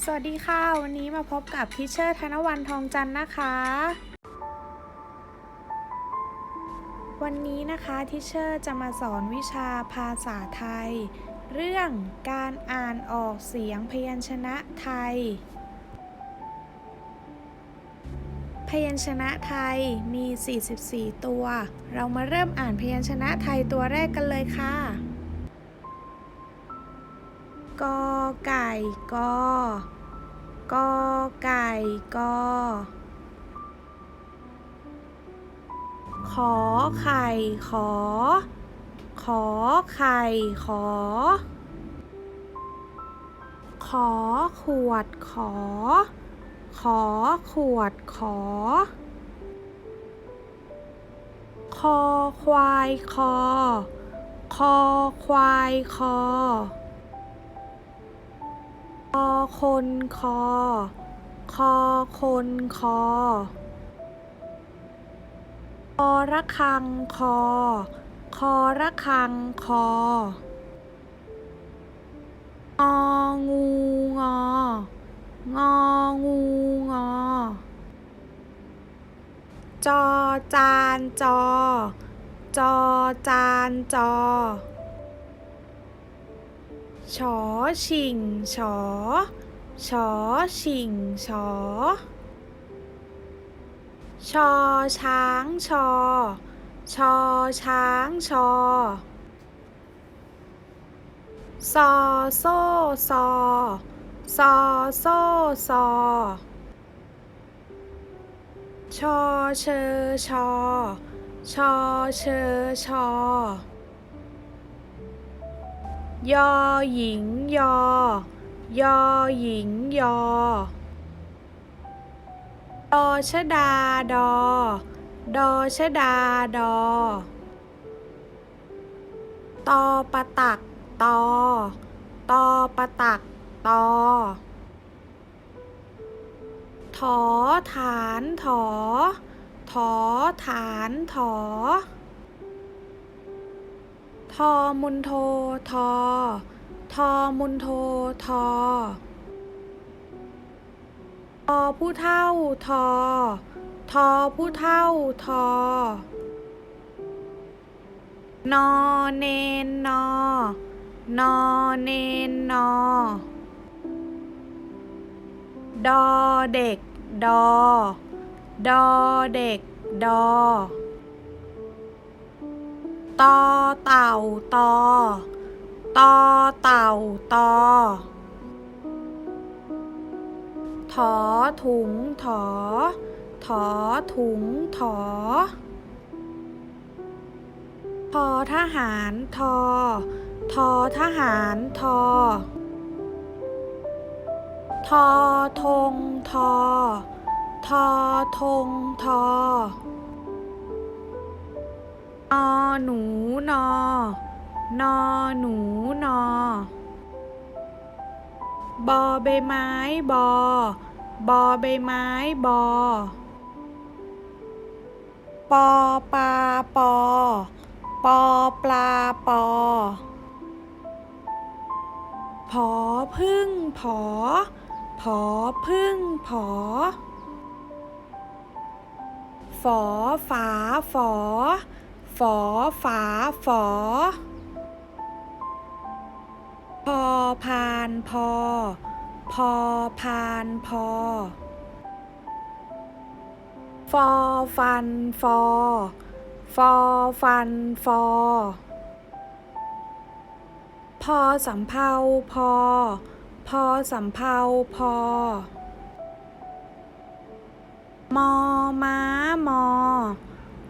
สวัสดีค่ะวันนี้มาพบกับทิเชอร์ธนวรรณทองจันทร์นะคะวันนี้นะคะทิเชอร์จะมาสอนวิชาภาษาไทยเรื่องการอ่านออกเสียงพยัญชนะไทยพยัญชนะไทยมี 44 ตัวเรามาเริ่มอ่านพยัญชนะไทยตัวแรกกันเลยค่ะกอไก่กอกอไก่กอขอไข่ขอไข่ขอขวดขอขวดขอควายคอควายคอคนคอคนคอระฆังคอระฆังคองูงองงูงอจอจานจอจานจอชอชิงชอชิงชอชอช้างชอช้างชอซอโซ่ซอโซ่ซอชอเชอชอเชอชอยอหญิงยอยอหญิงยอดอชดาดอชดาดอตอปะตักตอปะตักตอถอฐานถอฐานถอทอมุนโททอมุนโททอผู้เท่าทอผู้เท่าทอนอเนนนอนอเนนนอดอเด็กดอเด็กดอตอเต่าตอเต่าตอถอถุงถอถุงถอทอทหารทอทหารทอทอธงทอธงทอนอหนูนอนอหนูนอบอใบไม้บใบไม้บอปอปลาปอปลาปอผอพึ่งผอพึ่งผอฝอฝาฝอฝาฝอพอพานพอพานพอฟอฟันฟอฟันฟอพอสำเภาพอสำเภาพอมอม้ามอ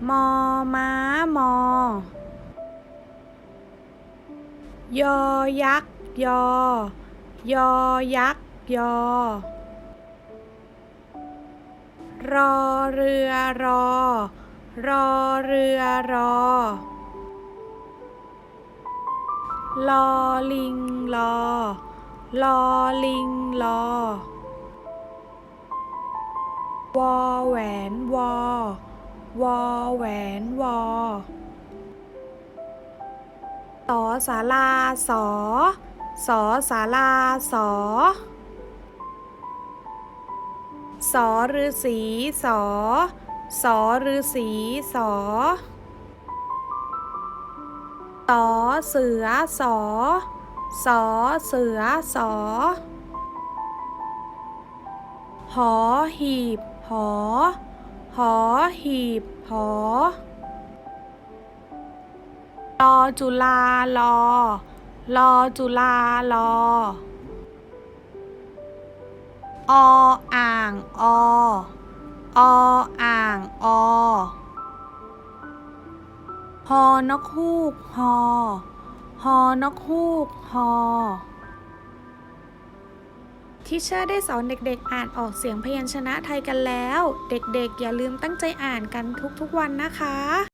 ม้ามอยอยักษ์ยอยักษ์ยอรอเรือรอเรือรอลอลิงลอลิงลอวอแหวนวอแหวนวอสอศาลาสอศาลาสอ สอฤาษีสอสอฤาษีสอสอเสือสอสอเสือสอหอหีบหอหอหีบหอลอจุฬาลอลอจุฬาลอออ่างอออ่างอฮอนกฮูกฮอฮอนกฮูกฮอทิเชอร์ได้สอนเด็กๆอ่านออกเสียงพยัญชนะไทยกันแล้ว เด็กๆอย่าลืมตั้งใจอ่านกันทุกๆวันนะคะ